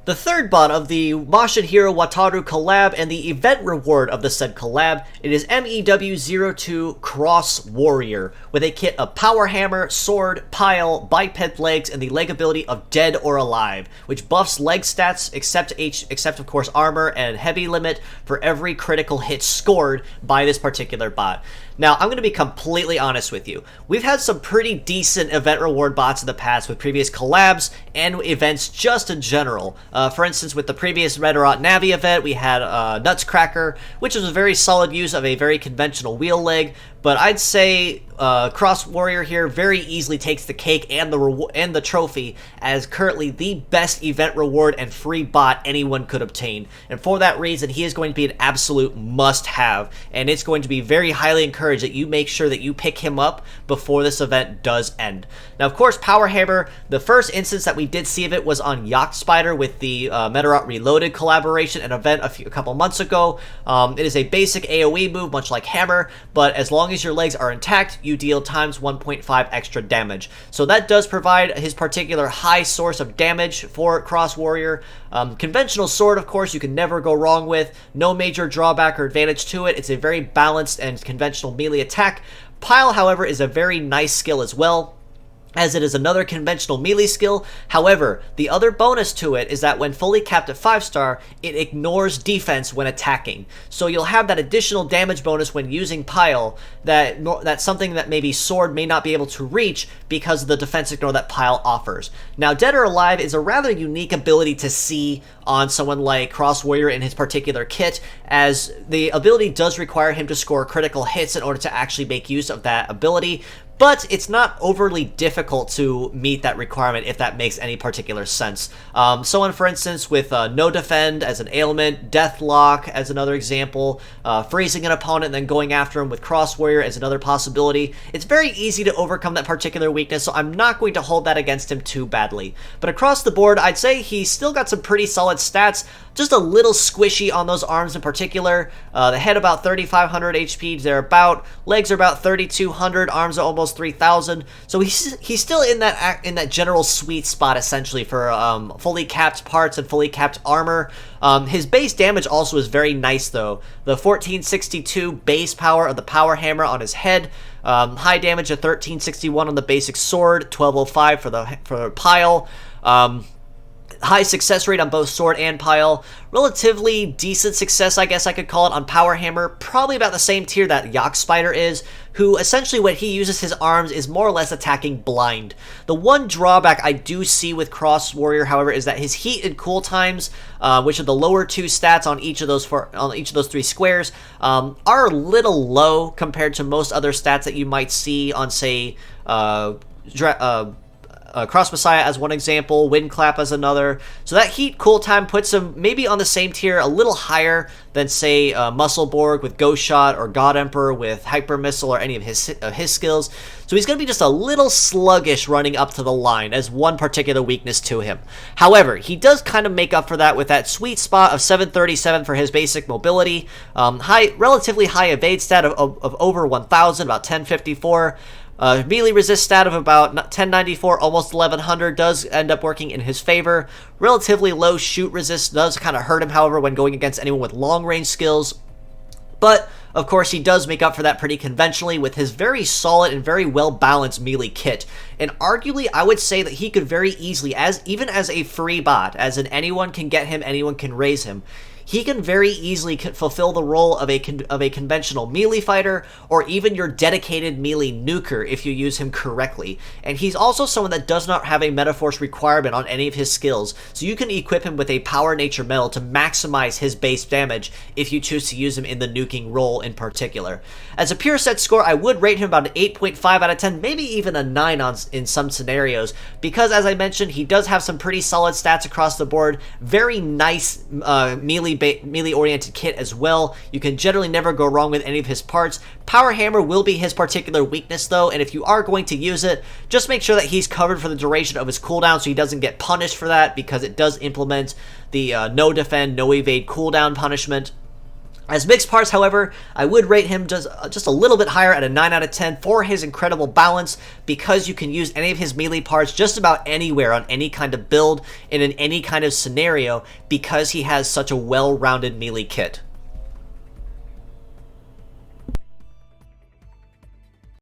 The third bot of the Mashin Hero Wataru Collab and the event reward of the said collab, it is MEW02 Cross Warrior, with a kit of Power Hammer, Sword, Pile, Biped Legs, and the leg ability of Dead or Alive, which buffs leg stats except of course armor and heavy limit for every critical hit scored by this particular bot. Now, I'm going to be completely honest with you. We've had some pretty decent event reward bots in the past with previous collabs and events just in general. For instance, with the previous Medarot Navi event, we had Nutscracker, which was a very solid use of a very conventional wheel leg, but I'd say Cross Warrior here very easily takes the cake and the trophy as currently the best event reward and free bot anyone could obtain. And for that reason, he is going to be an absolute must-have, and it's going to be very highly encouraged that you make sure that you pick him up before this event does end. Now, of course, Power Hammer, the first instance that we did see of it was on Yacht Spider with the Medarot Reloaded collaboration and event a couple months ago. It is a basic AoE move, much like Hammer, but as long as your legs are intact, you deal times 1.5 extra damage. So that does provide his particular high source of damage for Cross Warrior. Conventional sword, of course, you can never go wrong with. No major drawback or advantage to it. It's a very balanced and conventional melee attack. Pile, however, is a very nice skill as well, as it is another conventional melee skill. However, the other bonus to it is that when fully capped at 5-star, it ignores defense when attacking. So you'll have that additional damage bonus when using Pile that's something that maybe Sword may not be able to reach because of the defense ignore that Pile offers. Now, Dead or Alive is a rather unique ability to see on someone like Cross Warrior in his particular kit, as the ability does require him to score critical hits in order to actually make use of that ability. But it's not overly difficult to meet that requirement, if that makes any particular sense. Someone, for instance, with No Defend as an ailment, Deathlock as another example, freezing an opponent and then going after him with Cross Warrior as another possibility. It's very easy to overcome that particular weakness, so I'm not going to hold that against him too badly. But across the board, I'd say he's still got some pretty solid stats, just a little squishy on those arms in particular. The head about 3,500 HP thereabout, legs are about 3,200, arms are almost 3,000. So he's still in that general sweet spot essentially for fully capped parts and fully capped armor. His base damage also is very nice though. The 1462 base power of the Power Hammer on his head. High damage of 1361 on the basic sword, 1205 for the Pile. High success rate on both Sword and Pile. Relatively decent success, I guess I could call it, on Power Hammer. Probably about the same tier that Yacht Spider is, who essentially when he uses his arms is more or less attacking blind. The one drawback I do see with Cross Warrior, however, is that his heat and cool times, which are the lower two stats on each of those three squares, are a little low compared to most other stats that you might see on, say, Cross Messiah as one example, Wind Clap as another. So that heat cool time puts him maybe on the same tier, a little higher than, say, Muscleborg with Ghost Shot or God Emperor with Hyper Missile or any of his skills. So he's going to be just a little sluggish running up to the line as one particular weakness to him. However, he does kind of make up for that with that sweet spot of 737 for his basic mobility, relatively high evade stat of over 1,000, about 1054. Melee resist stat of about 1094, almost 1100 does end up working in his favor. Relatively low shoot resist does kind of hurt him, however, when going against anyone with long range skills. But, of course, he does make up for that pretty conventionally with his very solid and very well-balanced melee kit. And arguably, I would say that he could very easily, even as a free bot, as in anyone can get him, anyone can raise him, he can very easily fulfill the role of a conventional melee fighter, or even your dedicated melee nuker if you use him correctly. And he's also someone that does not have a Metaforce requirement on any of his skills, so you can equip him with a Power Nature Medal to maximize his base damage if you choose to use him in the nuking role in particular. As a pure set score, I would rate him about an 8.5 out of 10, maybe even a 9 in some scenarios, because as I mentioned, he does have some pretty solid stats across the board, very nice melee-oriented kit as well. You can generally never go wrong with any of his parts. Power Hammer will be his particular weakness though, and if you are going to use it, just make sure that he's covered for the duration of his cooldown so he doesn't get punished for that, because it does implement the no defend, no evade cooldown punishment. As mixed parts, however, I would rate him just a little bit higher at a 9 out of 10 for his incredible balance, because you can use any of his melee parts just about anywhere on any kind of build and in any kind of scenario, because he has such a well-rounded melee kit.